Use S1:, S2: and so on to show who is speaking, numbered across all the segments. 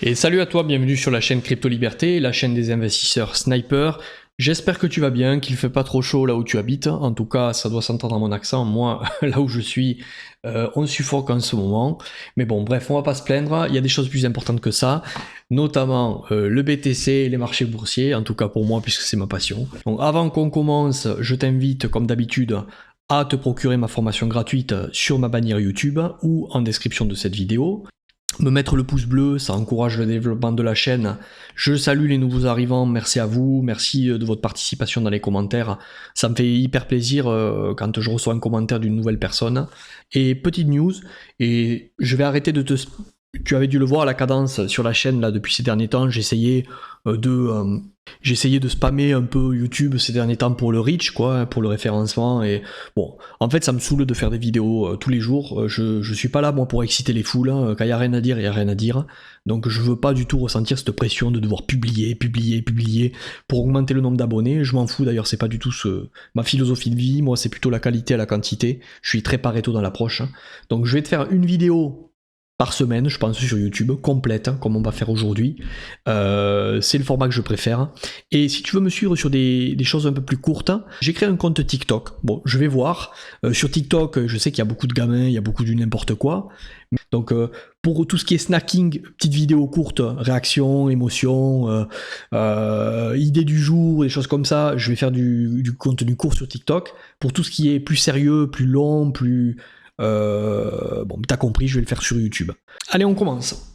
S1: Et salut à toi, bienvenue sur la chaîne Crypto Liberté, la chaîne des investisseurs sniper. J'espère que tu vas bien, qu'il fait pas trop chaud là où tu habites. En tout cas, ça doit s'entendre à mon accent. Moi, là où je suis, on suffoque en ce moment. Mais bon, bref, on va pas se plaindre. Il y a des choses plus importantes que ça, notamment le BTC et les marchés boursiers. En tout cas pour moi, puisque c'est ma passion. Donc, avant qu'on commence, je t'invite, comme d'habitude, à te procurer ma formation gratuite sur ma bannière YouTube ou en description de cette vidéo. Me mettre le pouce bleu, ça encourage le développement de la chaîne. Je salue les nouveaux arrivants, merci à vous, merci de votre participation dans les commentaires. Ça me fait hyper plaisir quand je reçois un commentaire d'une nouvelle personne. Et petite news, et je vais arrêter de te... Tu avais dû le voir, la cadence sur la chaîne là depuis ces derniers temps, j'essayais de spammer un peu YouTube ces derniers temps pour le reach, quoi, pour le référencement. Et bon, en fait, ça me saoule de faire des vidéos tous les jours. Je suis pas là, moi, pour exciter les foules. Hein. Quand il y a rien à dire, il y a rien à dire. Donc, je veux pas du tout ressentir cette pression de devoir publier pour augmenter le nombre d'abonnés. Je m'en fous, d'ailleurs, c'est pas du tout ma philosophie de vie. Moi, c'est plutôt la qualité à la quantité. Je suis très pareto dans l'approche. Hein. Donc, je vais te faire une vidéo par semaine, je pense, sur YouTube, complète, hein, comme on va faire aujourd'hui. C'est le format que je préfère. Et si tu veux me suivre sur des choses un peu plus courtes, j'ai créé un compte TikTok. Bon, je vais voir. Sur TikTok, je sais qu'il y a beaucoup de gamins, il y a beaucoup du n'importe quoi. Donc, pour tout ce qui est snacking, petites vidéos courtes, réactions, émotions, idées du jour, des choses comme ça, je vais faire du contenu court sur TikTok. Pour tout ce qui est plus sérieux, plus long, plus... bon, t'as compris, je vais le faire sur YouTube. Allez, on commence.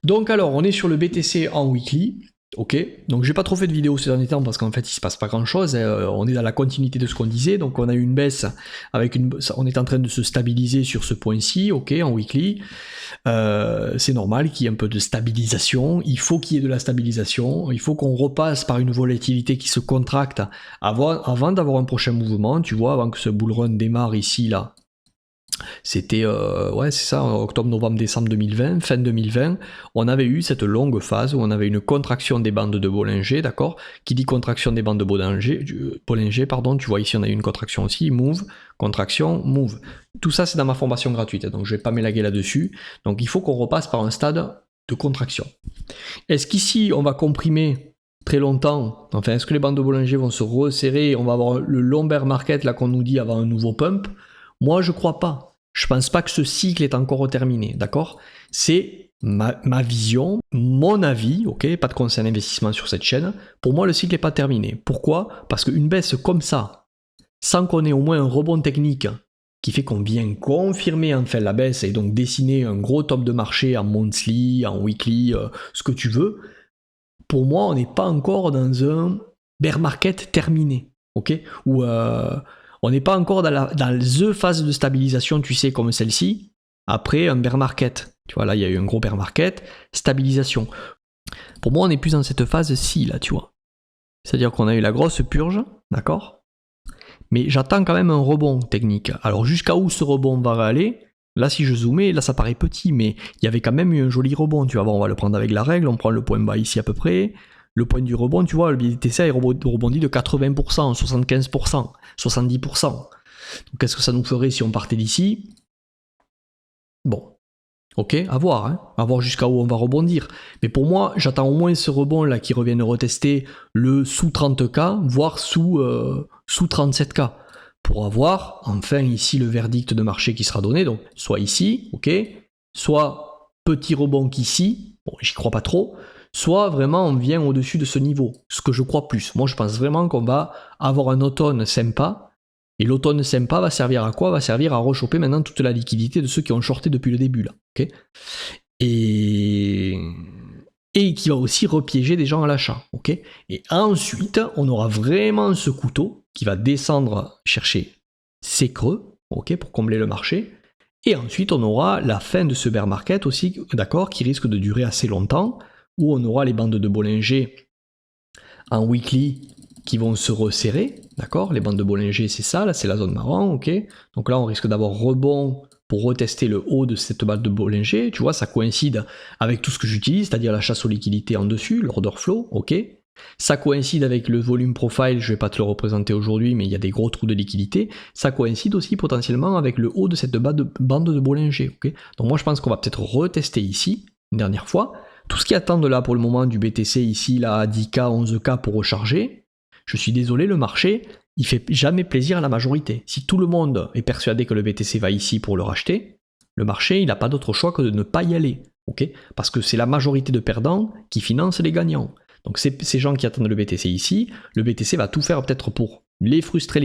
S1: Donc alors, on est sur le BTC en weekly. Ok, donc j'ai pas trop fait de vidéos ces derniers temps parce qu'en fait il se passe pas grand chose, on est dans la continuité de ce qu'on disait, donc on a eu une baisse on est en train de se stabiliser sur ce point-ci, ok, en weekly, c'est normal qu'il y ait un peu de stabilisation, il faut qu'il y ait de la stabilisation, il faut qu'on repasse par une volatilité qui se contracte avant d'avoir un prochain mouvement, tu vois, avant que ce bull run démarre ici là. C'était, ouais, c'est ça, octobre, novembre, décembre 2020, fin 2020, on avait eu cette longue phase où on avait une contraction des bandes de Bollinger, d'accord? Qui dit contraction des bandes de Bollinger, pardon, tu vois ici on a eu une contraction aussi, move, contraction, move. Tout ça c'est dans ma formation gratuite, donc je vais pas m'élaguer là-dessus. Donc il faut qu'on repasse par un stade de contraction. Est-ce qu'ici on va comprimer très longtemps? Enfin, est-ce que les bandes de Bollinger vont se resserrer et on va avoir le long bear market là qu'on nous dit avant un nouveau pump? Moi, je crois pas. Je pense pas que ce cycle est encore terminé, d'accord? C'est ma vision, mon avis, ok? Pas de conseil d'investissement sur cette chaîne. Pour moi, le cycle n'est pas terminé. Pourquoi? Parce qu'une baisse comme ça, sans qu'on ait au moins un rebond technique qui fait qu'on vient confirmer enfin la baisse et donc dessiner un gros top de marché en monthly, en weekly, ce que tu veux, pour moi, on n'est pas encore dans un bear market terminé, ok? Ou on n'est pas encore dans the phase de stabilisation, tu sais, comme celle-ci, après un bear market. Tu vois, là, il y a eu un gros bear market, stabilisation. Pour moi, on est plus dans cette phase-ci, là, tu vois. C'est-à-dire qu'on a eu la grosse purge, d'accord? Mais j'attends quand même un rebond technique. Alors, jusqu'à où ce rebond va aller? Là, si je zoomais, là, ça paraît petit, mais il y avait quand même eu un joli rebond. Tu vas voir, on va le prendre avec la règle, on prend le point bas ici à peu près. Le point du rebond, tu vois, le BTC a rebondi de 80%, 75%, 70%. Donc, qu'est-ce que ça nous ferait si on partait d'ici? Bon, ok, à voir, hein, à voir jusqu'à où on va rebondir. Mais pour moi, j'attends au moins ce rebond-là qui revienne retester le sous 30K, voire sous 37K, pour avoir enfin ici le verdict de marché qui sera donné. Donc, soit ici, ok, soit petit rebond qu'ici, bon, j'y crois pas trop, soit vraiment on vient au-dessus de ce niveau, ce que je crois plus. Moi je pense vraiment qu'on va avoir un automne sympa, et l'automne sympa va servir à quoi? Va servir à rechoper maintenant toute la liquidité de ceux qui ont shorté depuis le début là, ok? Et qui va aussi repiéger des gens à l'achat, ok? Et ensuite on aura vraiment ce couteau qui va descendre chercher ces creux, ok, pour combler le marché. Et ensuite on aura la fin de ce bear market aussi, d'accord, qui risque de durer assez longtemps, où on aura les bandes de Bollinger en weekly qui vont se resserrer, d'accord? Les bandes de Bollinger, c'est ça, là, c'est la zone marron, ok? Donc là, on risque d'avoir rebond pour retester le haut de cette bande de Bollinger, tu vois, ça coïncide avec tout ce que j'utilise, c'est-à-dire la chasse aux liquidités en dessus, l'order flow, ok? Ça coïncide avec le volume profile, je ne vais pas te le représenter aujourd'hui, mais il y a des gros trous de liquidité. Ça coïncide aussi potentiellement avec le haut de cette bande de Bollinger. Okay, donc moi je pense qu'on va peut-être retester ici, une dernière fois. Tout ce qui attend de là pour le moment du BTC ici, là, à 10K, 11K pour recharger, je suis désolé, le marché, il fait jamais plaisir à la majorité. Si tout le monde est persuadé que le BTC va ici pour le racheter, le marché, il n'a pas d'autre choix que de ne pas y aller. Okay, parce que c'est la majorité de perdants qui financent les gagnants. Donc ces gens qui attendent le BTC ici, le BTC va tout faire peut-être pour les frustrer.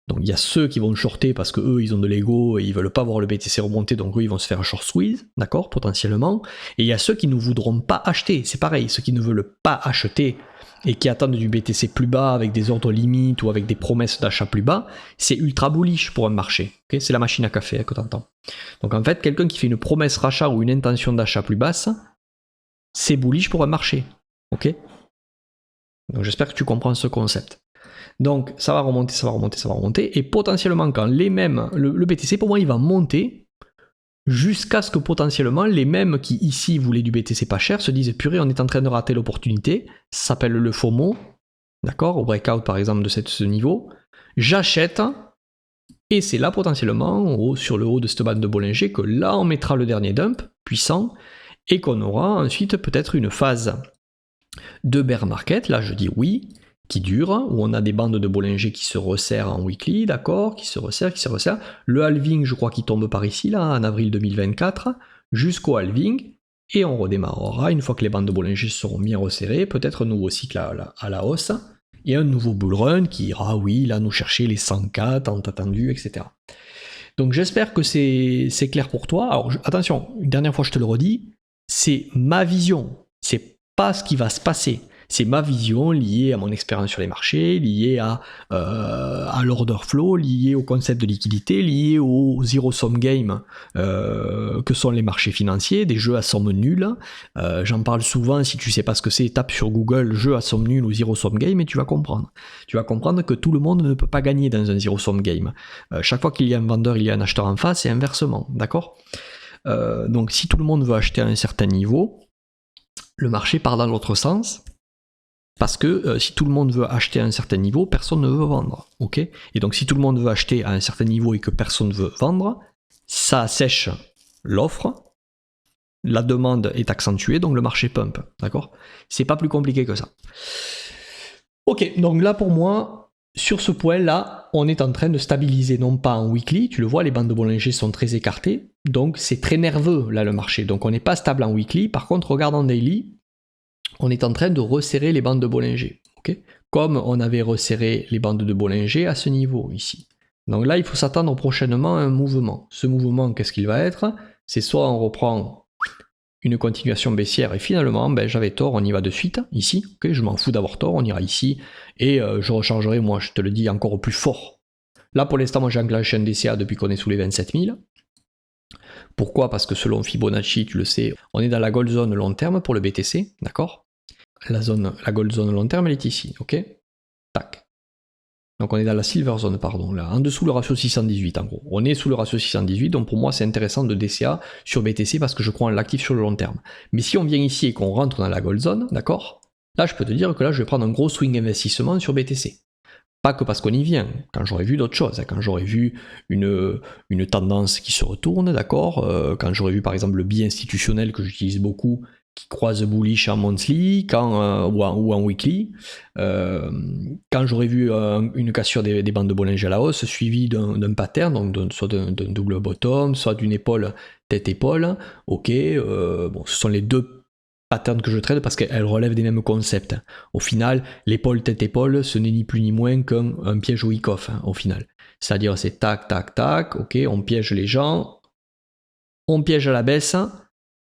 S1: Donc il y a ceux qui vont shorter parce qu'eux ils ont de l'ego et ils veulent pas voir le BTC remonter, donc eux ils vont se faire un short squeeze, d'accord, potentiellement. Et il y a ceux qui ne voudront pas acheter, c'est pareil, ceux qui ne veulent pas acheter et qui attendent du BTC plus bas avec des ordres limites ou avec des promesses d'achat plus bas, c'est ultra bullish pour un marché. Okay, c'est la machine à café que tu entends. Donc en fait, quelqu'un qui fait une promesse rachat ou une intention d'achat plus basse, c'est bullish pour un marché. Ok ? Donc j'espère que tu comprends ce concept. Donc ça va remonter, et potentiellement quand les mêmes, le BTC pour moi il va monter jusqu'à ce que potentiellement les mêmes qui ici voulaient du BTC pas cher se disent purée on est en train de rater l'opportunité, ça s'appelle le FOMO, d'accord, au breakout par exemple de ce niveau, j'achète, et c'est là potentiellement sur le haut de cette bande de Bollinger que là on mettra le dernier dump puissant et qu'on aura ensuite peut-être une phase de bear market, là je dis oui, qui dure, où on a des bandes de Bollinger qui se resserrent en weekly, d'accord, qui se resserrent. Le halving, je crois qu'il tombe par ici, là, en avril 2024, jusqu'au halving, et on redémarrera, une fois que les bandes de Bollinger seront bien resserrées, peut-être un nouveau cycle à la hausse, et un nouveau bull run qui ira, oui, là, nous chercher les 100K, tant attendu, etc. Donc j'espère que c'est clair pour toi. Alors attention, une dernière fois je te le redis, c'est ma vision, c'est pas ce qui va se passer. C'est ma vision liée à mon expérience sur les marchés, liée à l'order flow, liée au concept de liquidité, liée au zero-sum game que sont les marchés financiers, des jeux à somme nulle. J'en parle souvent, si tu sais pas ce que c'est, tape sur Google jeu à somme nulle ou zero-sum game et tu vas comprendre. Tu vas comprendre que tout le monde ne peut pas gagner dans un zero-sum game. Chaque fois qu'il y a un vendeur, il y a un acheteur en face et inversement, d'accord ? Donc si tout le monde veut acheter à un certain niveau, le marché part dans l'autre sens. Parce que si tout le monde veut acheter à un certain niveau, personne ne veut vendre. Okay, et donc si tout le monde veut acheter à un certain niveau et que personne ne veut vendre, ça assèche l'offre, la demande est accentuée, donc le marché pump. D'accord ? C'est pas plus compliqué que ça. Ok, donc là pour moi, sur ce point-là, on est en train de stabiliser, non pas en weekly, tu le vois, les bandes de Bollinger sont très écartées, donc c'est très nerveux là le marché. Donc on n'est pas stable en weekly, par contre regarde en daily, on est en train de resserrer les bandes de Bollinger, okay, comme on avait resserré les bandes de Bollinger à ce niveau ici. Donc là, il faut s'attendre prochainement à un mouvement. Ce mouvement, qu'est-ce qu'il va être ? C'est soit on reprend une continuation baissière et finalement, ben, j'avais tort, on y va de suite, ici, okay, je m'en fous d'avoir tort, on ira ici, et je rechargerai, moi je te le dis, encore plus fort. Là pour l'instant, moi j'ai enclenché un DCA depuis qu'on est sous les 27 000. Pourquoi ? Parce que selon Fibonacci, tu le sais, on est dans la gold zone long terme pour le BTC, d'accord ? La gold zone long terme, elle est ici, ok ? Tac. Donc on est dans la silver zone, pardon, là, en dessous le ratio 618 en gros. On est sous le ratio 618, donc pour moi c'est intéressant de DCA sur BTC parce que je crois en l'actif sur le long terme. Mais si on vient ici et qu'on rentre dans la gold zone, d'accord ? Là je peux te dire que là je vais prendre un gros swing investissement sur BTC. Pas que parce qu'on y vient, quand j'aurais vu d'autres choses, quand j'aurais vu une tendance qui se retourne, d'accord, quand j'aurais vu par exemple le biais institutionnel que j'utilise beaucoup, qui croise bullish en monthly ou en weekly, quand j'aurais vu une cassure des bandes de Bollinger à la hausse, suivie d'un pattern, donc soit d'un double bottom, soit d'une épaule, tête-épaule, ok, bon, ce sont les deux patterns que je traite parce qu'elles relèvent des mêmes concepts. Au final, l'épaule tête-épaule, ce n'est ni plus ni moins qu'un piège Wyckoff, au final. C'est-à-dire c'est tac, tac, tac, ok, on piège les gens, on piège à la baisse,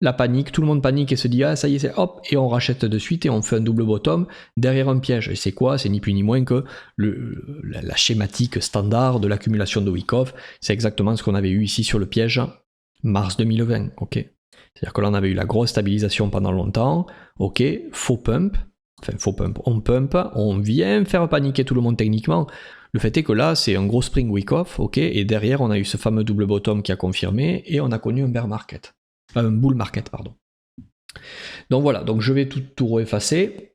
S1: la panique, tout le monde panique et se dit ah ça y est, c'est hop, et on rachète de suite et on fait un double bottom derrière un piège. Et c'est quoi ? C'est ni plus ni moins que la schématique standard de l'accumulation de Wyckoff. C'est exactement ce qu'on avait eu ici sur le piège mars 2020, ok. C'est-à-dire que là on avait eu la grosse stabilisation pendant longtemps, ok, faux pump, on vient faire paniquer tout le monde techniquement. Le fait est que là c'est un gros spring Wyckoff, ok, et derrière on a eu ce fameux double bottom qui a confirmé et on a connu un bear market. Un bull market, pardon. Donc voilà, donc je vais tout effacer.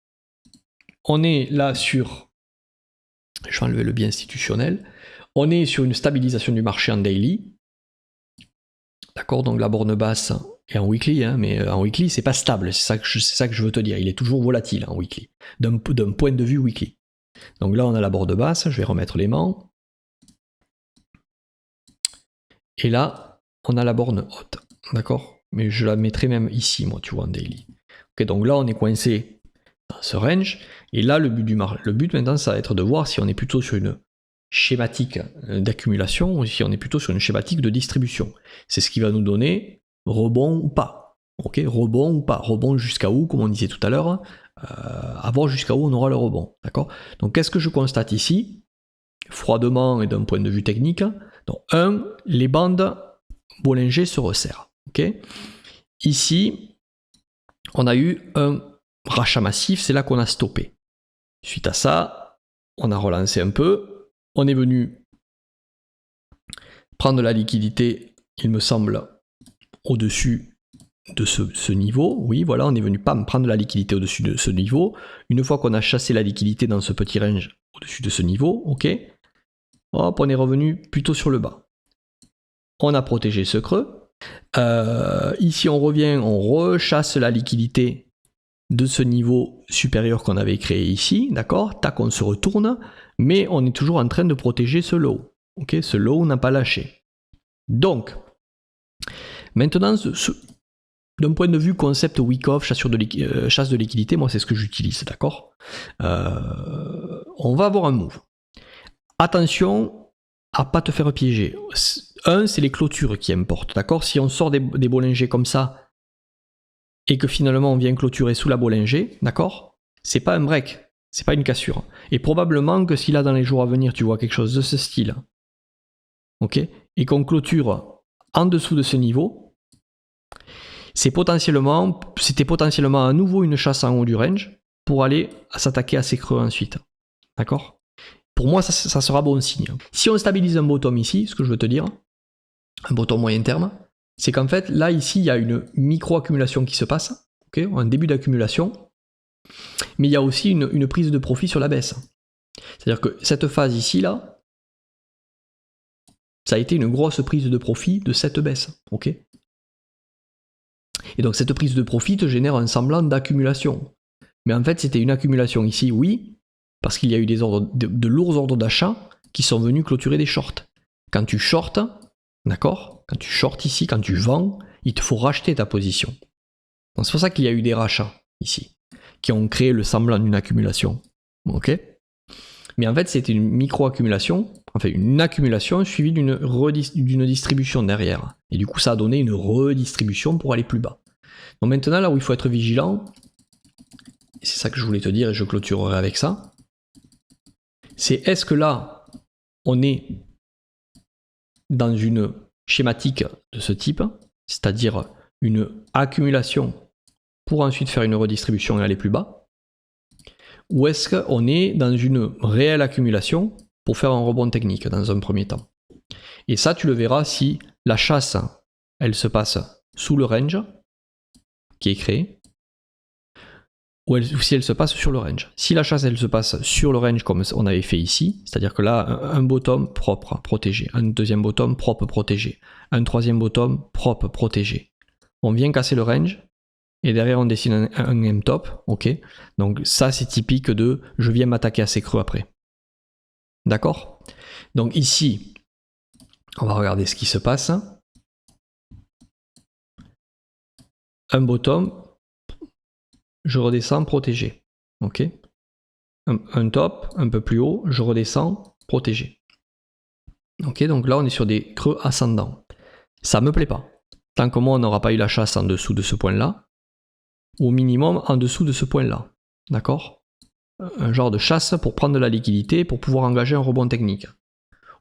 S1: on est là sur, je vais enlever le biais institutionnel, on est sur une stabilisation du marché en daily. D'accord, donc la borne basse est en weekly, hein, mais en weekly c'est pas stable, c'est ça que je veux te dire, il est toujours volatile en weekly, d'un point de vue weekly. Donc là on a la borne basse, je vais remettre l'aimant. Et là on a la borne haute, d'accord, mais je la mettrai même ici moi, tu vois, en daily. Ok, donc là on est coincé dans ce range, et là le but maintenant ça va être de voir si on est plutôt sur une schématique d'accumulation ou si on est plutôt sur une schématique de distribution. C'est ce qui va nous donner rebond ou pas. Ok, rebond ou pas, rebond jusqu'à où, comme on disait tout à l'heure, à voir jusqu'à où on aura le rebond. D'accord. Donc qu'est-ce que je constate ici, froidement et d'un point de vue technique? Donc 1, les bandes Bollinger se resserrent. Ok. Ici, on a eu un rachat massif, c'est là qu'on a stoppé. Suite à ça, on a relancé un peu. On est venu prendre la liquidité, il me semble, au-dessus de ce niveau. Oui, voilà, on est venu prendre la liquidité au-dessus de ce niveau. Une fois qu'on a chassé la liquidité dans ce petit range au-dessus de ce niveau, ok, hop, on est revenu plutôt sur le bas. On a protégé ce creux. Ici, on revient, on rechasse la liquidité de ce niveau supérieur qu'on avait créé ici, d'accord, tac, on se retourne, mais on est toujours en train de protéger ce low. Ok, ce low n'a pas lâché. Donc, maintenant, d'un point de vue concept week-off, chasse de liquidité, moi c'est ce que j'utilise, d'accord. On va avoir un move. Attention à pas te faire piéger. Un, c'est les clôtures qui importent, d'accord. Si on sort des Bollinger comme ça, et que finalement on vient clôturer sous la Bollinger, d'accord, c'est pas un break, c'est pas une cassure. Et probablement que si là dans les jours à venir tu vois quelque chose de ce style, ok, et qu'on clôture en dessous de ce niveau, c'était potentiellement à nouveau une chasse en haut du range pour aller s'attaquer à ces creux ensuite, d'accord. Pour moi ça sera bon signe. Si on stabilise un bottom ici, ce que je veux te dire, un bottom moyen terme, c'est qu'en fait, là, ici, il y a une micro-accumulation qui se passe, okay, un début d'accumulation, mais il y a aussi une prise de profit sur la baisse. C'est-à-dire que cette phase ici, là, ça a été une grosse prise de profit de cette baisse. Okay. Et donc, cette prise de profit te génère un semblant d'accumulation. Mais en fait, c'était une accumulation ici, oui, parce qu'il y a eu de lourds ordres d'achat qui sont venus clôturer des shorts. Quand tu shortes, d'accord, quand tu shortes ici, quand tu vends, il te faut racheter ta position. Donc c'est pour ça qu'il y a eu des rachats ici, qui ont créé le semblant d'une accumulation. Ok. Mais en fait, c'était une micro-accumulation, enfin une accumulation suivie d'une distribution derrière. Et du coup, ça a donné une redistribution pour aller plus bas. Donc maintenant, là où il faut être vigilant, et c'est ça que je voulais te dire et je clôturerai avec ça, c'est est-ce que là, on est dans une schématique de ce type, c'est-à-dire une accumulation pour ensuite faire une redistribution et aller plus bas, ou est-ce qu'on est dans une réelle accumulation pour faire un rebond technique dans un premier temps. Et ça, tu le verras si la chasse, elle se passe sous le range qui est créé, ou si elle se passe sur le range. Si la chasse, elle se passe sur le range comme on avait fait ici, c'est-à-dire que là, un bottom propre, protégé, un deuxième bottom propre, protégé, un troisième bottom propre, protégé. On vient casser le range, et derrière on dessine un M-top, ok. Donc ça, c'est typique de je viens m'attaquer à ces creux après. D'accord? Donc ici, on va regarder ce qui se passe. Un bottom, je redescends, protégé. Ok. Un top, un peu plus haut, je redescends, protégé. Ok, donc là on est sur des creux ascendants. Ça me plaît pas. Tant que moi on n'aura pas eu la chasse en dessous de ce point-là, ou au minimum en dessous de ce point-là. D'accord? Un genre de chasse pour prendre de la liquidité, pour pouvoir engager un rebond technique.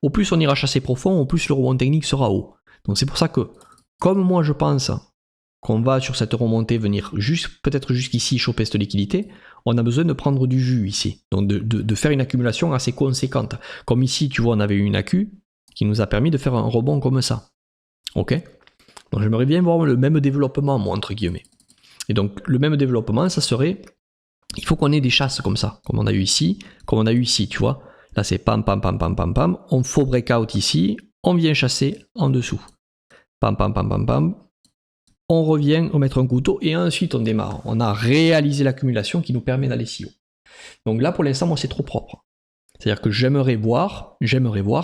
S1: Au plus on ira chasser profond, au plus le rebond technique sera haut. Donc c'est pour ça que, comme moi je pense qu'on va sur cette remontée venir peut-être jusqu'ici choper cette liquidité, on a besoin de prendre du jus ici. Donc de faire une accumulation assez conséquente. Comme ici, tu vois, on avait eu une accu qui nous a permis de faire un rebond comme ça. Ok? Donc j'aimerais bien voir le même développement, moi, entre guillemets. Et donc le même développement, ça serait il faut qu'on ait des chasses comme ça, comme on a eu ici, tu vois. Là, c'est pam, pam, pam, pam, pam, pam. On faut breakout ici, on vient chasser en dessous. Pam, pam, pam, pam, pam. On revient remettre un couteau et ensuite on démarre. On a réalisé l'accumulation qui nous permet d'aller si haut. Donc là, pour l'instant, moi, c'est trop propre. C'est-à-dire que j'aimerais voir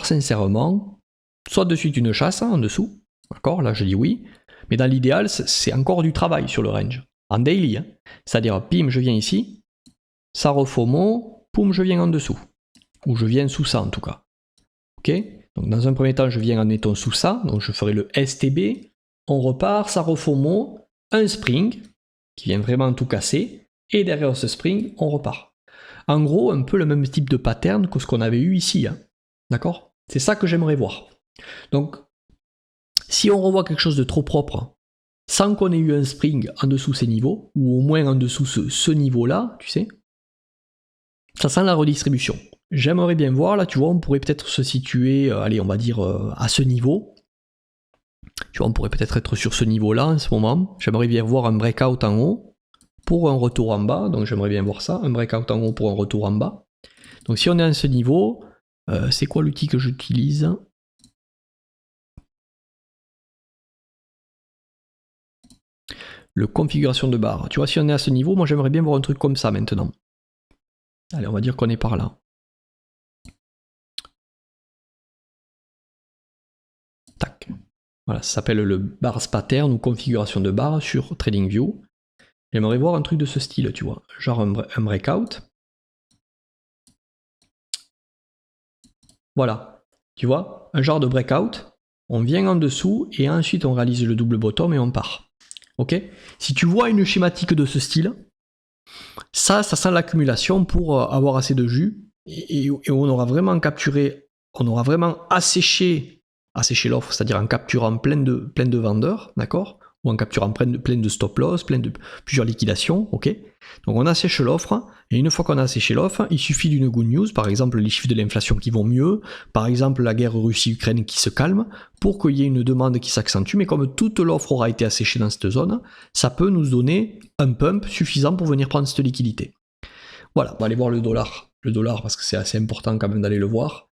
S1: sincèrement, soit de suite une chasse en dessous. D'accord, là, je dis oui. Mais dans l'idéal, c'est encore du travail sur le range. En daily. Hein. C'est-à-dire, pim, je viens ici. Ça refaume, poum, je viens en dessous. Ou je viens sous ça, en tout cas. Ok. Donc, dans un premier temps, je viens, admettons, sous ça. Donc, je ferai le STB. On repart, ça refaume, un spring qui vient vraiment tout casser. Et derrière ce spring, on repart. En gros, un peu le même type de pattern que ce qu'on avait eu ici. Hein. D'accord? C'est ça que j'aimerais voir. Donc, si on revoit quelque chose de trop propre, sans qu'on ait eu un spring en dessous ces niveaux, ou au moins en dessous ce niveau-là, tu sais, ça sent la redistribution. J'aimerais bien voir, là, tu vois, on pourrait peut-être se situer, allez, on va dire, à ce niveau. Tu vois, on pourrait peut-être être sur ce niveau-là en ce moment. J'aimerais bien voir un breakout en haut pour un retour en bas. Donc j'aimerais bien voir ça, un breakout en haut pour un retour en bas. Donc si on est à ce niveau, c'est quoi l'outil que j'utilise? Le configuration de barre. Tu vois, si on est à ce niveau, moi j'aimerais bien voir un truc comme ça maintenant. Allez, on va dire qu'on est par là. Tac. Voilà, ça s'appelle le bars pattern ou configuration de barre sur TradingView. J'aimerais voir un truc de ce style, tu vois. Genre un breakout. Voilà. Tu vois, un genre de breakout. On vient en dessous et ensuite on réalise le double bottom et on part. Ok? Si tu vois une schématique de ce style, ça sent l'accumulation pour avoir assez de jus et on aura vraiment capturé, on aura vraiment asséché l'offre, c'est-à-dire en capturant plein de vendeurs, d'accord? Ou en capturant plein de stop loss, plusieurs liquidations, ok? Donc on assèche l'offre, et une fois qu'on a asséché l'offre, il suffit d'une good news, par exemple les chiffres de l'inflation qui vont mieux, par exemple la guerre Russie-Ukraine qui se calme, pour qu'il y ait une demande qui s'accentue, mais comme toute l'offre aura été asséchée dans cette zone, ça peut nous donner un pump suffisant pour venir prendre cette liquidité. Voilà, on va aller voir le dollar. Le dollar, parce que c'est assez important quand même d'aller le voir.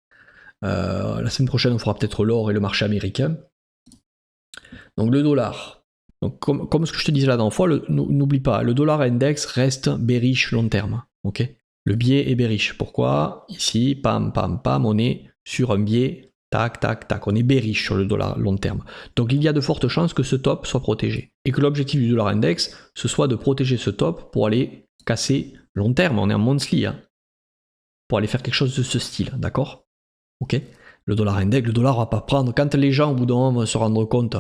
S1: La semaine prochaine, on fera peut-être l'or et le marché américain. Donc le dollar. Donc, comme ce que je te disais la dernière fois, n'oublie pas, le dollar index reste bearish long terme. Okay, le biais est bearish. Pourquoi? Ici, pam, pam, pam, on est sur un biais, tac, tac, tac. On est bearish sur le dollar long terme. Donc il y a de fortes chances que ce top soit protégé. Et que l'objectif du dollar index, ce soit de protéger ce top pour aller casser long terme. On est en monthly. Hein, pour aller faire quelque chose de ce style. D'accord? Ok? Le dollar index, le dollar va pas prendre. Quand les gens, au bout d'un moment, vont se rendre compte...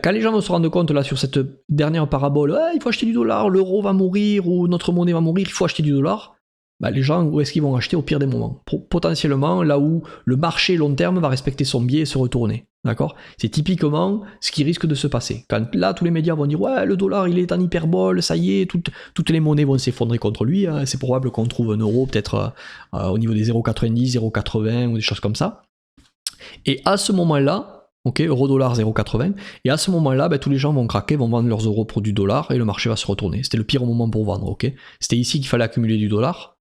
S1: quand les gens vont se rendre compte là sur cette dernière parabole, il faut acheter du dollar, l'euro va mourir ou notre monnaie va mourir, il faut acheter du dollar, les gens, où est-ce qu'ils vont acheter au pire des moments? Potentiellement là où le marché long terme va respecter son biais et se retourner. D'accord? C'est typiquement ce qui risque de se passer. Quand là tous les médias vont dire ouais le dollar il est en hyperbole, ça y est, toutes les monnaies vont s'effondrer contre lui, hein, c'est probable qu'on trouve un euro peut-être au niveau des 0,90, 0,80 ou des choses comme ça. Et à ce moment-là, ok, euro-dollar 0,80, et à ce moment-là, tous les gens vont craquer, vont vendre leurs euros pour du dollar, et le marché va se retourner. C'était le pire moment pour vendre, ok? C'était ici qu'il fallait accumuler du dollar,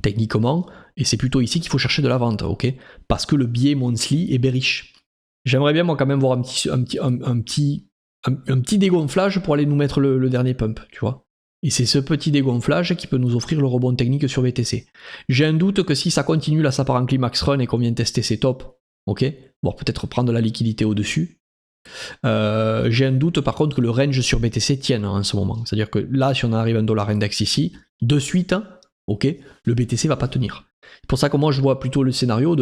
S1: techniquement, et c'est plutôt ici qu'il faut chercher de la vente, ok? Parce que le biais monthly est bearish. J'aimerais bien, moi, quand même, voir un petit dégonflage pour aller nous mettre le dernier pump, tu vois? Et c'est ce petit dégonflage qui peut nous offrir le rebond technique sur BTC. J'ai un doute que si ça continue, là, ça part en climax run et qu'on vient tester ces tops, ok, voire peut-être prendre de la liquidité au-dessus. J'ai un doute par contre que le range sur BTC tienne en ce moment. C'est-à-dire que là, si on arrive à un dollar index ici, de suite, ok, le BTC va pas tenir. C'est pour ça que moi je vois plutôt le scénario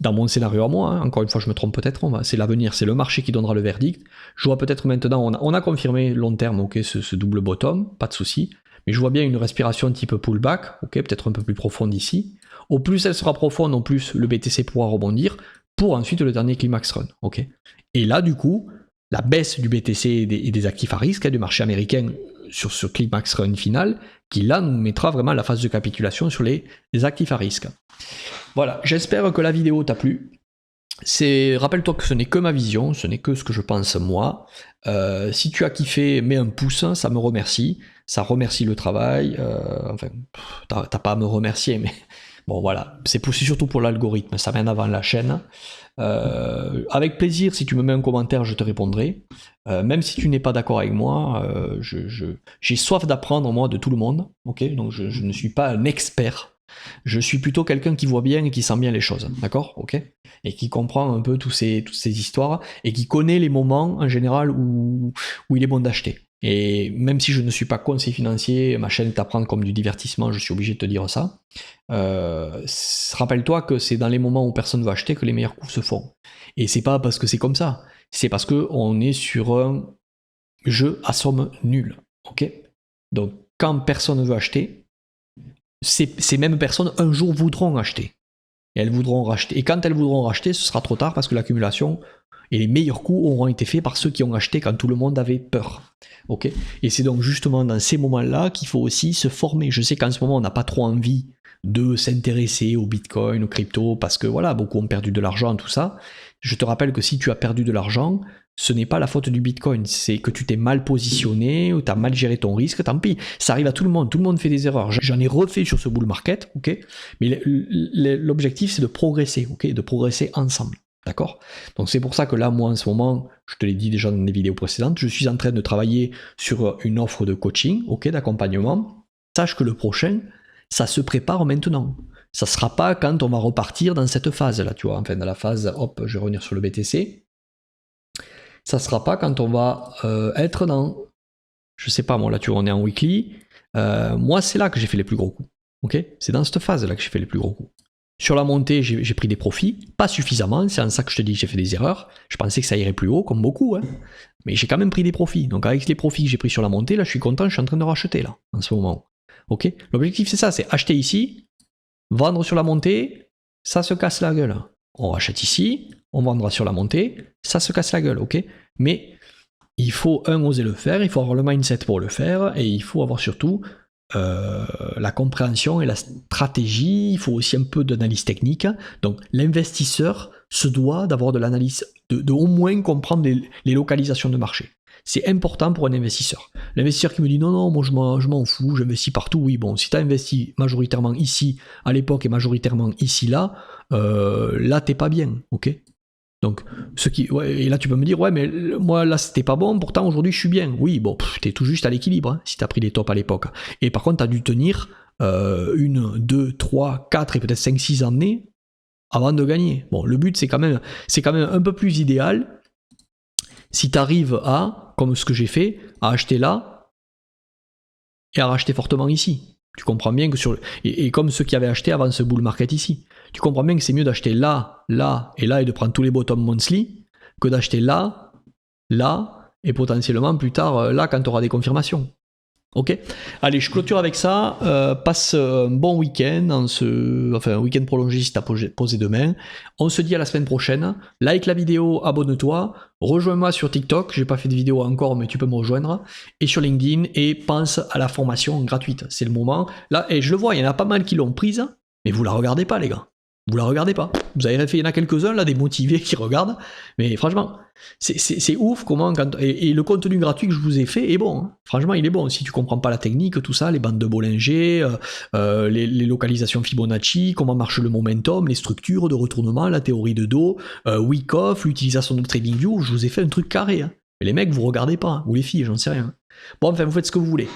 S1: dans mon scénario à moi, encore une fois je me trompe peut-être, c'est l'avenir, c'est le marché qui donnera le verdict. Je vois peut-être maintenant, on a confirmé long terme, ok, ce double bottom, pas de souci. Mais je vois bien une respiration type pullback, ok, peut-être un peu plus profonde ici. Au plus elle sera profonde, au plus le BTC pourra rebondir pour ensuite le dernier climax run. Okay. Et là, du coup, la baisse du BTC et des actifs à risque, du marché américain sur ce climax run final, qui là nous mettra vraiment la phase de capitulation sur les actifs à risque. Voilà, j'espère que la vidéo t'a plu. Rappelle-toi que ce n'est que ma vision, ce n'est que ce que je pense moi. Si tu as kiffé, mets un pouce, ça me remercie. ça remercie le travail. Enfin, t'as pas à me remercier, mais bon voilà, c'est surtout pour l'algorithme, ça mène avant la chaîne. Avec plaisir, si tu me mets un commentaire, je te répondrai. Même si tu n'es pas d'accord avec moi, j'ai soif d'apprendre, moi, de tout le monde. Ok, donc je ne suis pas un expert. Je suis plutôt quelqu'un qui voit bien et qui sent bien les choses, d'accord, ok, et qui comprend un peu toutes ces histoires et qui connaît les moments en général où il est bon d'acheter. Et même si je ne suis pas conseiller financier, ma chaîne est à prendre comme du divertissement, je suis obligé de te dire ça. Rappelle-toi que c'est dans les moments où personne ne va acheter que les meilleurs coups se font. Et c'est pas parce que c'est comme ça, c'est parce qu'on est sur un jeu à somme nulle, ok. Donc quand personne ne veut acheter, ces mêmes personnes un jour voudront acheter. Et elles voudront racheter. Et quand elles voudront racheter, ce sera trop tard parce que l'accumulation et les meilleurs coups auront été faits par ceux qui ont acheté quand tout le monde avait peur. Okay, et c'est donc justement dans ces moments-là qu'il faut aussi se former. Je sais qu'en ce moment, on n'a pas trop envie de s'intéresser au Bitcoin, aux crypto, parce que voilà, beaucoup ont perdu de l'argent, tout ça. Je te rappelle que si tu as perdu de l'argent, ce n'est pas la faute du Bitcoin, c'est que tu t'es mal positionné ou tu as mal géré ton risque, tant pis, ça arrive à tout le monde fait des erreurs. J'en ai refait sur ce bull market, ok, mais l'objectif c'est de progresser, ok, de progresser ensemble. D'accord? Donc c'est pour ça que là, moi en ce moment, je te l'ai dit déjà dans des vidéos précédentes, je suis en train de travailler sur une offre de coaching, ok, d'accompagnement. Sache que le prochain, ça se prépare maintenant. Ça ne sera pas quand on va repartir dans cette phase-là, tu vois, enfin dans la phase, hop, je vais revenir sur le BTC. Ça ne sera pas quand on va être dans, je sais pas moi, là tu vois, on est en weekly. Moi, c'est là que j'ai fait les plus gros coups, ok? C'est dans cette phase-là que j'ai fait les plus gros coups. Sur la montée, j'ai pris des profits, pas suffisamment, c'est en ça que je te dis que j'ai fait des erreurs. Je pensais que ça irait plus haut, comme beaucoup, hein. Mais j'ai quand même pris des profits. Donc avec les profits que j'ai pris sur la montée, là je suis content, je suis en train de racheter là, en ce moment. Ok? L'objectif c'est ça, c'est acheter ici, vendre sur la montée, ça se casse la gueule. On rachète ici, on vendra sur la montée, ça se casse la gueule, ok? Mais il faut, oser le faire, il faut avoir le mindset pour le faire, et il faut avoir surtout la compréhension et la stratégie, il faut aussi un peu d'analyse technique. Donc l'investisseur se doit d'avoir de l'analyse, de au moins comprendre les localisations de marché. C'est important pour un investisseur. L'investisseur qui me dit non, moi je m'en fous, j'investis partout, oui, bon, si tu as investi majoritairement ici, à l'époque, et majoritairement ici, là t'es pas bien, ok? Donc, et là tu peux me dire, ouais, mais moi là c'était pas bon, pourtant aujourd'hui je suis bien. Oui, bon, t'es tout juste à l'équilibre, hein, si t'as pris les tops à l'époque. Et par contre, t'as dû tenir 1, 2, 3, 4 et peut-être 5, 6 années avant de gagner. Bon, le but c'est quand même un peu plus idéal si t'arrives à, comme ce que j'ai fait, à acheter là et à racheter fortement ici. Tu comprends bien que et comme ceux qui avaient acheté avant ce bull market ici. Tu comprends bien que c'est mieux d'acheter là, là et là et de prendre tous les bottom monthly que d'acheter là, là et potentiellement plus tard là quand tu auras des confirmations. Ok? Allez, je clôture avec ça. Passe un bon week-end, un week-end prolongé si tu as posé demain. On se dit à la semaine prochaine. Like la vidéo, abonne-toi. Rejoins-moi sur TikTok. J'ai pas fait de vidéo encore, mais tu peux me rejoindre. Et sur LinkedIn. Et pense à la formation gratuite. C'est le moment. Là, et je le vois, il y en a pas mal qui l'ont prise, mais vous la regardez pas, les gars. Vous la regardez pas. Vous avez fait, il y en a quelques-uns là, des motivés qui regardent. Mais franchement, c'est ouf comment et le contenu gratuit que je vous ai fait est bon. Hein. Franchement, il est bon. Si tu comprends pas la technique, tout ça, les bandes de Bollinger, les localisations Fibonacci, comment marche le momentum, les structures de retournement, la théorie de dos, Wyckoff, l'utilisation de TradingView, je vous ai fait un truc carré. Hein. Mais les mecs, vous regardez pas. Hein. Ou les filles, j'en sais rien. Bon, enfin, vous faites ce que vous voulez.